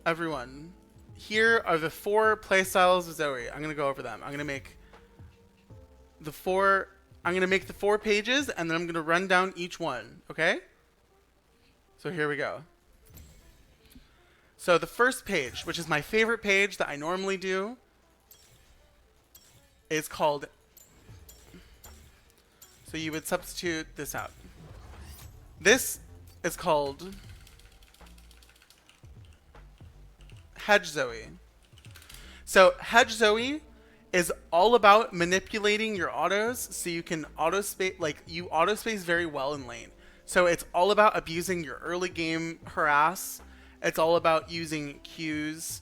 everyone, here are the 4 playstyles of Zoe. I'm gonna go over them. I'm gonna make the 4. I'm gonna make the 4 pages, and then I'm gonna run down each one. Okay? So here we go. So the first page, which is my favorite page that I normally do, is called. So you would substitute this out. This is called Hedge Zoe. So Hedge Zoe is all about manipulating your autos so you can auto space, like you auto space very well in lane. So it's all about abusing your early game harass. It's all about using Qs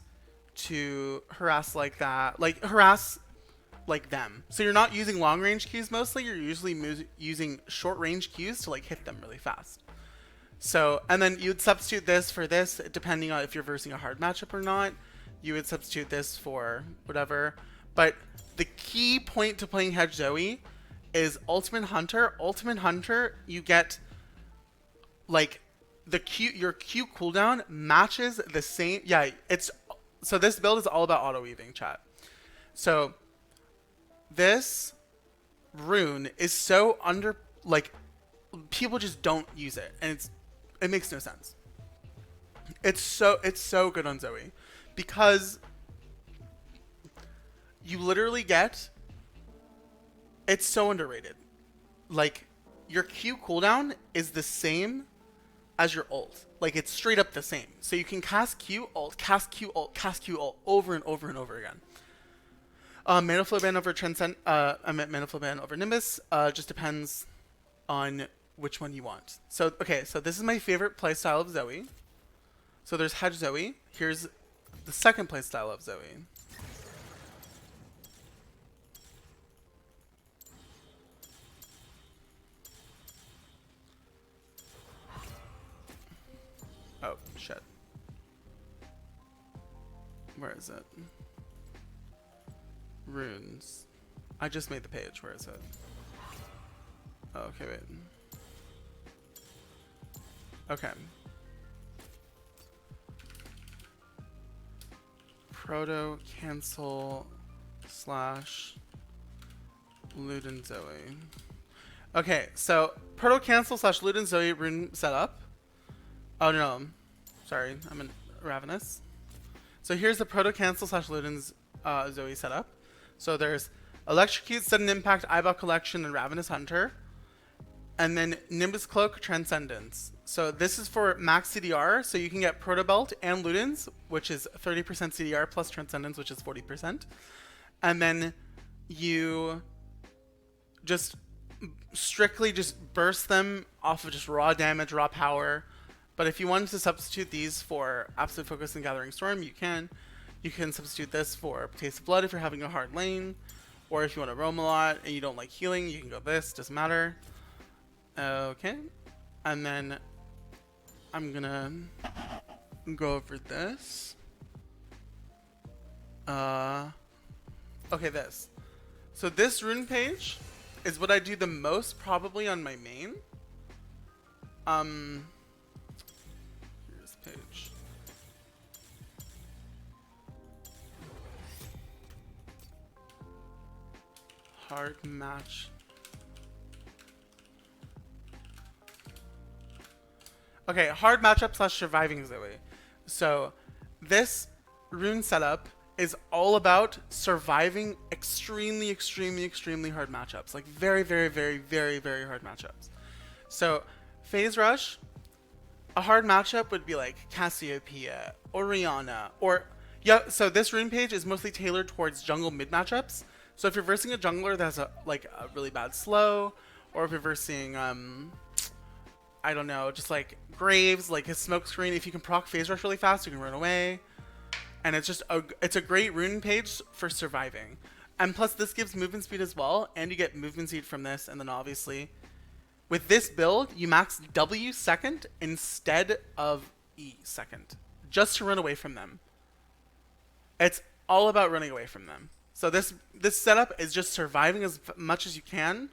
to harass like that, like harass like them. So you're not using long range Qs mostly. You're usually using short range Qs to like hit them really fast. So, and then you would substitute this for this, depending on if you're versing a hard matchup or not. You would substitute this for whatever. But the key point to playing Hedge Zoe is Ultimate Hunter. Ultimate Hunter, you get like the Q, your Q cooldown matches the same. Yeah, it's so this build is all about auto weaving, chat. So this rune is so under, like, people just don't use it, and it makes no sense. It's so good on Zoe because you literally get, it's so underrated. Like, your Q cooldown is the same as your ult. Like, it's straight up the same. So you can cast Q ult, cast Q ult, cast Q ult over and over and over again. Mana flow ban over Transcend. I meant mana flow ban over Nimbus. Just depends on which one you want. So okay, so this is my favorite playstyle of Zoe. So there's Hedge Zoe. Here's the second playstyle of Zoe. Oh shit. Where is it? Runes. I just made the page. Where is it? Oh, okay, wait. Okay. Proto Cancel / Luden Zoe. Okay, so Proto Cancel / Luden Zoe rune setup. Oh no, sorry, I'm in Ravenous. So here's the Proto Cancel / Luden's Zoe setup. So there's Electrocute, Sudden Impact, Eyeball Collection, and Ravenous Hunter. And then Nimbus Cloak, Transcendence. So this is for max CDR, so you can get Proto Belt and Ludens, which is 30% CDR, plus Transcendence, which is 40%. And then you just strictly just burst them off of just raw damage, raw power. But if you wanted to substitute these for Absolute Focus and Gathering Storm, you can. You can substitute this for Taste of Blood if you're having a hard lane. Or if you want to roam a lot and you don't like healing, you can go this, doesn't matter. Okay. And then I'm gonna go over this. Okay, this. So this rune page is what I do the most probably on my main. Here's the page. Hard match. Okay, hard matchup / surviving Zoe. So this rune setup is all about surviving extremely hard matchups. Like very hard matchups. So Phase Rush, a hard matchup would be like Cassiopeia, Orianna, or yeah, so this rune page is mostly tailored towards jungle mid matchups. So if you're versing a jungler that has a really bad slow, or if you're versing I don't know, just like Graves, like his smoke screen, if you can proc Phase Rush really fast, you can run away. And it's just it's a great rune page for surviving. And plus this gives movement speed as well, and you get movement speed from this, and then obviously with this build, you max W second instead of E second, just to run away from them. It's all about running away from them. So this setup is just surviving as much as you can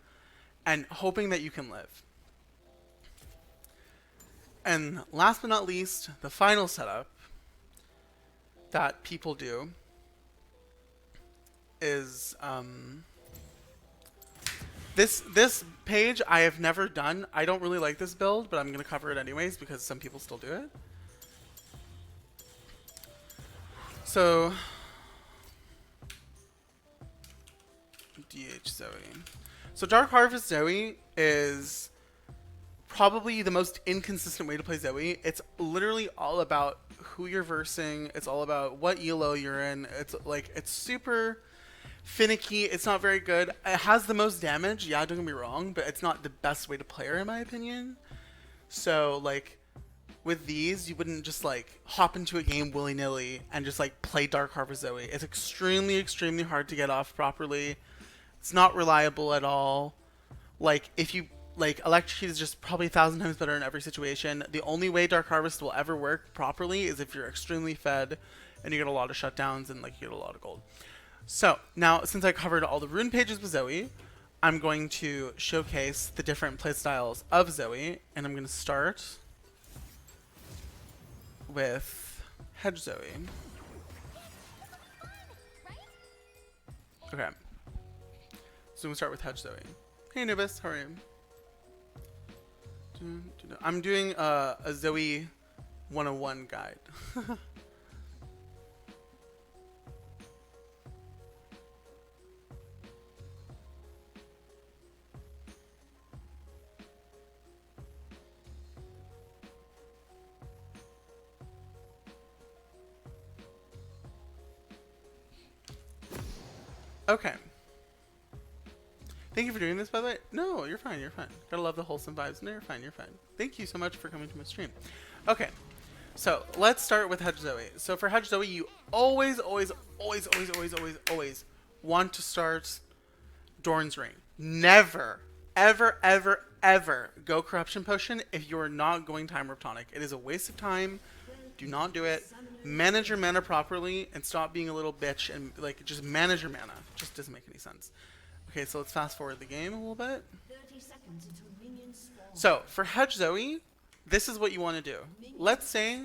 and hoping that you can live. And last but not least, the final setup that people do is this page I have never done. I don't really like this build, but I'm gonna cover it anyways because some people still do it. So DH Zoe. So Dark Harvest Zoe is probably the most inconsistent way to play Zoe. It's literally all about who you're versing. It's all about what elo you're in. It's like, it's super finicky. It's not very good. It has the most damage. Yeah, don't get me wrong, but it's not the best way to play her in my opinion. So like with these, you wouldn't just like hop into a game willy-nilly and just like play Dark Harvest Zoe. It's extremely, extremely hard to get off properly. It's not reliable at all. Like if you like Electrocute is just probably 1,000 times better in every situation. The only way Dark Harvest will ever work properly is if you're extremely fed and you get a lot of shutdowns and like you get a lot of gold. So now, since I covered all the rune pages with Zoe, I'm going to showcase the different playstyles of Zoe, and I'm going to start with Hedge Zoe. Okay. So we'll start with Hedge Zoe. Hey Nubis, how are you? I'm doing a Zoe 101 guide. Okay. Thank you for doing this, by the way. No, you're fine, you're fine. Gotta love the wholesome vibes. No, you're fine, you're fine. Thank you so much for coming to my stream. Okay, so let's start with Hedge Zoe. So for Hedge Zoe, you always want to start Dorn's Ring. Never, ever go Corruption Potion if you're not going Time Warp Tonic. It is a waste of time. Do not do it. Manage your mana properly and stop being a little bitch and like just manage your mana. Just doesn't make any sense. Okay, so let's fast forward the game a little bit. So for Hedge Zoe, this is what you want to do. Let's say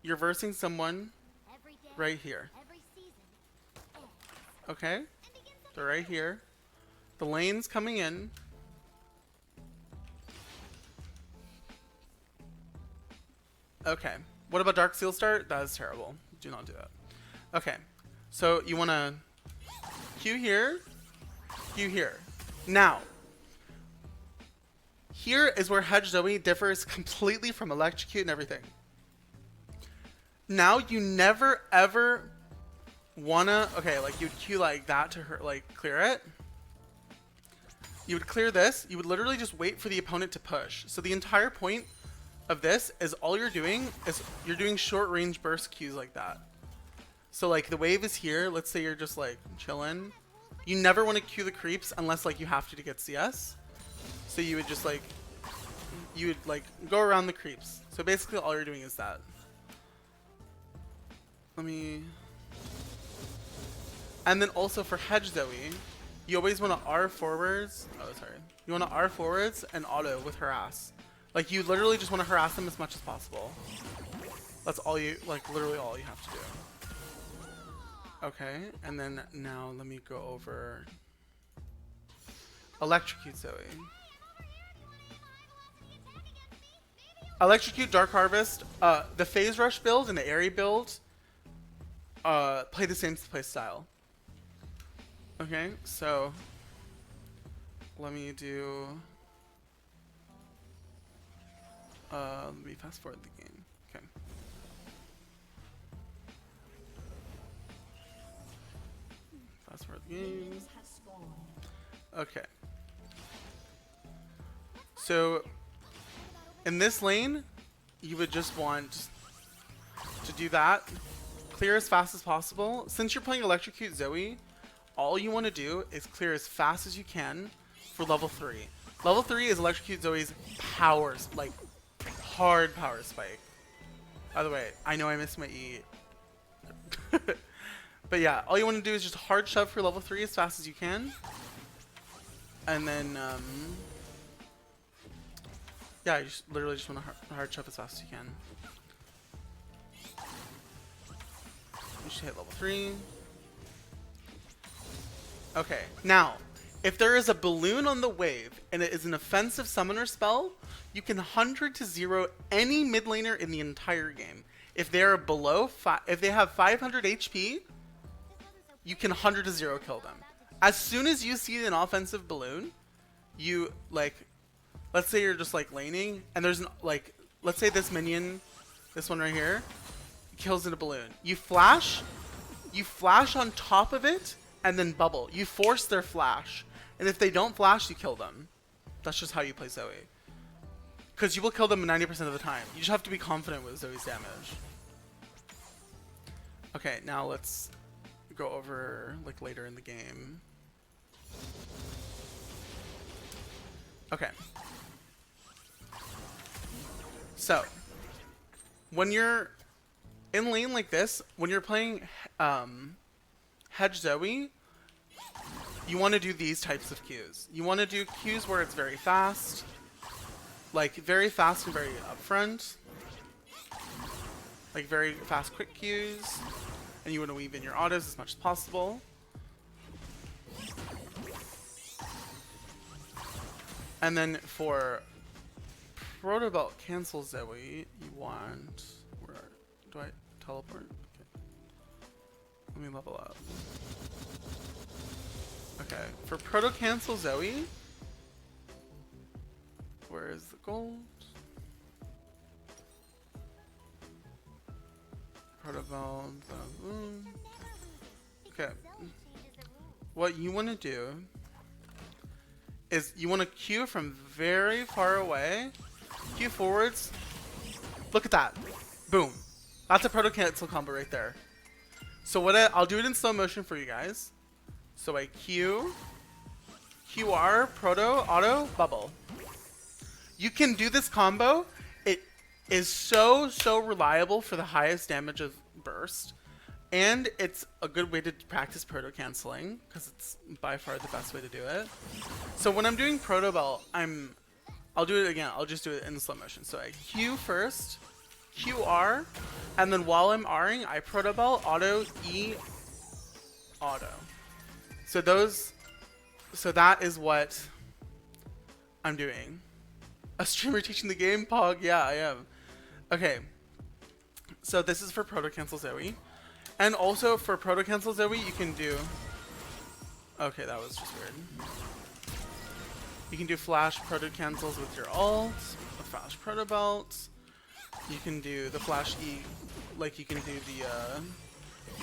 you're versing someone right here. Okay, they're right here. The lane's coming in. Okay, what about Dark Seal Start? That is terrible. Do not do that. Okay, so you want to Q here, Q here. Now, here is where Hedge Zoe differs completely from Electrocute and everything. Now you never ever wanna, okay, like you'd Q like that to her, like clear it. You would clear this, you would literally just wait for the opponent to push. So the entire point of this is all you're doing is you're doing short range burst Qs like that. So like the wave is here, let's say you're just like chilling. You never want to Q the creeps unless like you have to get CS. So you would just like, you would like go around the creeps. So basically all you're doing is that. Let me, and then also for Hedge Zoe, you always want to R forwards, oh sorry. You want to R forwards and auto with harass. Like you literally just want to harass them as much as possible. That's all you, like literally all you have to do. Okay, and then now let me go over Electrocute Zoe. Electrocute, Dark Harvest, the Phase Rush build and the Airy build play the same play style. Okay, so let me do, let me fast forward the game. Okay. Fast forward the game. Okay. So in this lane, you would just want to do that. Clear as fast as possible. Since you're playing Electrocute Zoe, all you want to do is clear as fast as you can for level 3. Level 3 is Electrocute Zoe's powers, like hard power spike. By the way, I know I missed my E. But yeah, all you want to do is just hard shove for level 3 as fast as you can. And then, yeah, you just literally just want to hard shove as fast as you can. damage to hit level 3. Okay, now, if there is a balloon on the wave and it is an offensive summoner spell, you can 100 to 0 any mid laner in the entire game. If they are below, if they have 500 HP, you can 100 to 0 kill them. As soon as you see an offensive balloon, you like, let's say you're just like laning, and there's an, like, let's say this minion, this one right here, kills in a balloon. You flash on top of it, and then bubble. You force their flash, and if they don't flash, you kill them. That's just how you play Zoe. Because you will kill them 90% of the time. You just have to be confident with Zoe's damage. Okay, now let's go over like later in the game. Okay. So, when you're in lane like this, when you're playing Hedge Zoe, you want to do these types of Qs. You want to do Qs where it's very fast, like very fast and very upfront, like very fast quick Qs, and you want to weave in your autos as much as possible. And then for Proto Cancel Zoe, you want, where do I teleport? Okay. Let me level up. Okay, for Proto Cancel Zoe, where is the gold? Proto Okay. What you want to do is you want to Q from very far away. Q forwards. Look at that. Boom. That's a Proto Cancel combo right there. So what I'll do it in slow motion for you guys. So I Q, QR, Proto, Auto, Bubble. You can do this combo. It is so reliable for the highest damage of burst. And it's a good way to practice Proto Canceling, because it's by far the best way to do it. So when I'm doing Proto Belt, I'll do it again. I'll just do it in slow motion. So I Q first, QR, and then while I'm R'ing, I Proto Belt, Auto, E, Auto. So that is what I'm doing. A streamer teaching the game, Pog? Yeah, I am. Okay. So this is for Proto Cancel Zoe. And also for Proto Cancel Zoe, you can do... Okay, that was just weird. You can do flash Proto Cancels with your ult, a flash Proto Belt. You can do the flash E, like you can do the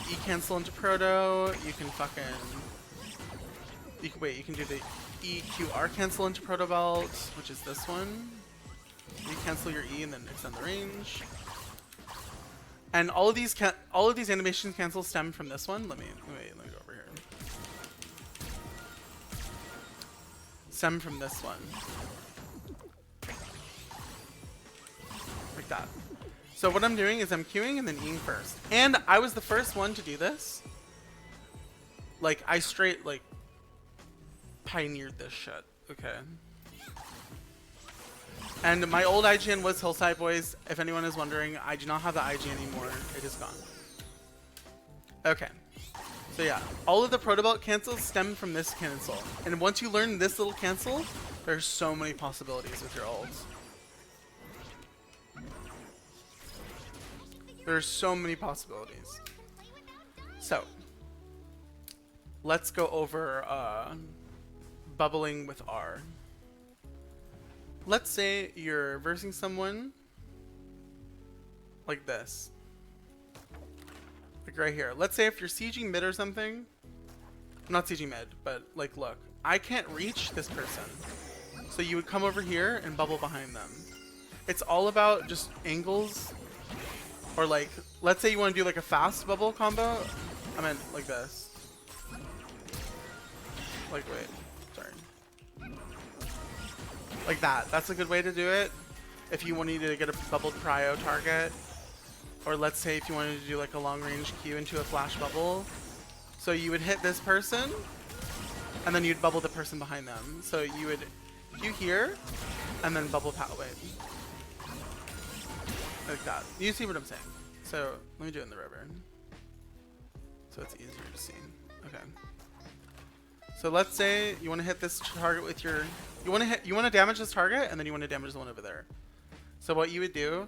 E cancel into Proto. You can fucking... You can do the EQR cancel into Proto Belt, which is this one. You cancel your E and then extend the range. And all of these animation cancels stem from this one. Let me go over here. Stem from this one. Like that. So what I'm doing is I'm queuing and then Eing first. And I was the first one to do this. Like, I straight, like, pioneered this shit. Okay. And my old IGN was Hillside Boys. If anyone is wondering, I do not have the IG anymore. It is gone. Okay. So yeah, all of the Proto Belt cancels stem from this cancel. And once you learn this little cancel, there's so many possibilities with your ults. There's so many possibilities. So, let's go over bubbling with R. Let's say you're versing someone like this. Like right here. Let's say if you're sieging mid or something. Not sieging mid, but like look. I can't reach this person. So you would come over here and bubble behind them. It's all about just angles. Or like, let's say you want to do like a fast bubble combo. I meant like this. Like, wait. Sorry. Like that. That's a good way to do it. If you wanted to get a bubbled prio target. Or let's say if you wanted to do like a long range Q into a flash bubble. So you would hit this person. And then you'd bubble the person behind them. So you would Q here. And then bubble wait. Like that. You see what I'm saying. So let me do it in the river. so it's easier to see. Okay. So let's say you want to hit this target with your, you want to damage this target, and then you want to damage the one over there. So what you would do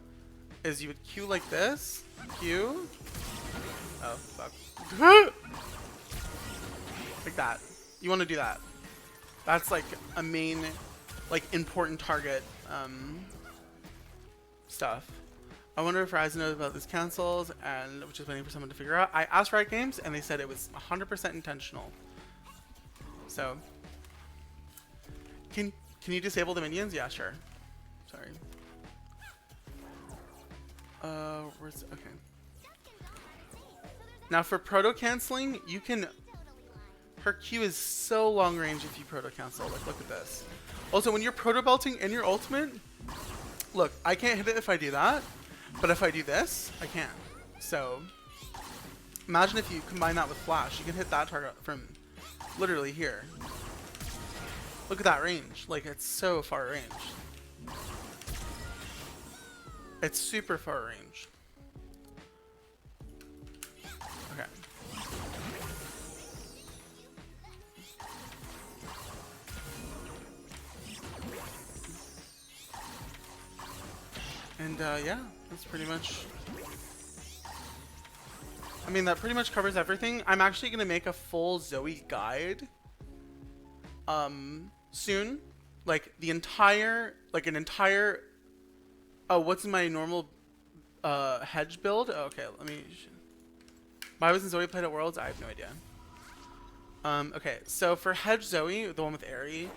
is you would Q like this, Q. Oh fuck. Like that. You want to do that. That's like a main, like important target stuff. I wonder if Ryzen knows about these cancels, and which is waiting for someone to figure out. I asked Riot Games, and they said it was 100% intentional. So, can you disable the minions? Yeah, sure. Sorry. Where's okay. Now for proto canceling, you can. Her Q is so long range if you proto cancel. Like, look at this. Also, when you're proto belting in your ultimate, look, I can't hit it if I do that, but if I do this, I can. So, imagine if you combine that with flash, you can hit that target from literally here. Look at that range. Like, it's so far range. It's super far range. Okay. And yeah, that's pretty much. I mean, that pretty much covers everything. I'm actually gonna make a full Zoe guide soon. Like the entire, like an entire. Oh, what's my normal hedge build? Oh, okay, let me. Why wasn't Zoe played at Worlds? I have no idea. Okay, so for hedge Zoe, the one with Aerie,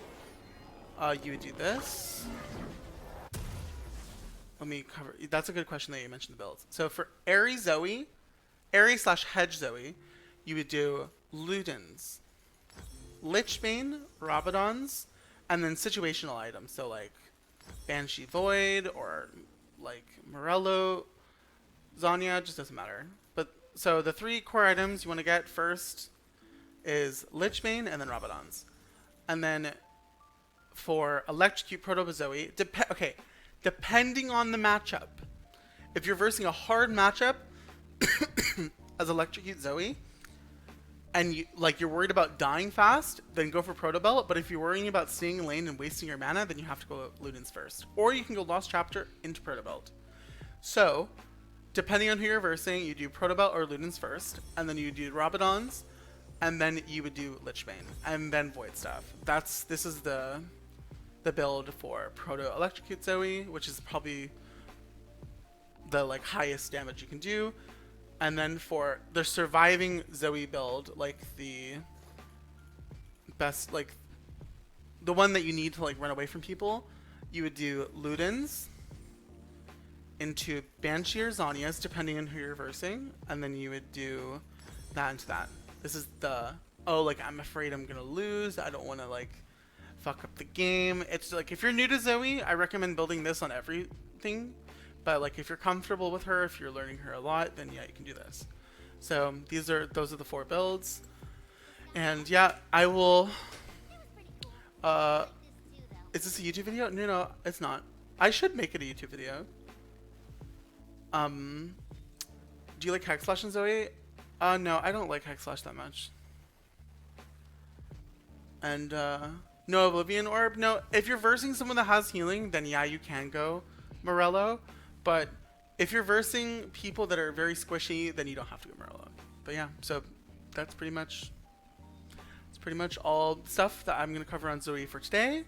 you would do this. Let me cover. That's a good question that you mentioned the builds. So for Aerie Zoe, Aerie / hedge Zoe, you would do Ludens, Lichbane, Rabadons, and then situational items. So like Banshee Void or like Morello, Zanya, just doesn't matter. But so the 3 core items you want to get first is Lichbane and then Rabadons. And then for Electrocute Proto Zoe, okay. Depending on the matchup, if you're versing a hard matchup as Electrocute Zoe, and you're worried about dying fast, then go for Proto Belt. But if you're worrying about staying in lane and wasting your mana, then you have to go Ludens first, or you can go Lost Chapter into Proto Belt. So, depending on who you're versing, you do Proto Belt or Ludens first, and then you do Rabadons, and then you would do Lichbane, and then Void stuff. This is the build for Proto Electrocute Zoe, which is probably the like highest damage you can do. And then for the surviving Zoe build, like the best, like the one that you need to like run away from people, you would do Ludens into Banshee or Zanyas, depending on who you're versing, and then you would do that into that. This is the, oh, like I'm afraid I'm gonna lose, I don't want to like fuck up the game. It's like if you're new to Zoe, I recommend building this on everything. But like if you're comfortable with her, if you're learning her a lot, then yeah, you can do this. So those are the 4 builds. And yeah, I will. Is this a YouTube video? No, it's not. I should make it a YouTube video. Do you like Hack Slash and Zoe? No, I don't like Hack Slash that much. And no Oblivion Orb. No, if you're versing someone that has healing, then yeah, you can go Morello. But if you're versing people that are very squishy, then you don't have to go Morello. But yeah, so that's pretty much all stuff that I'm gonna cover on Zoe for today.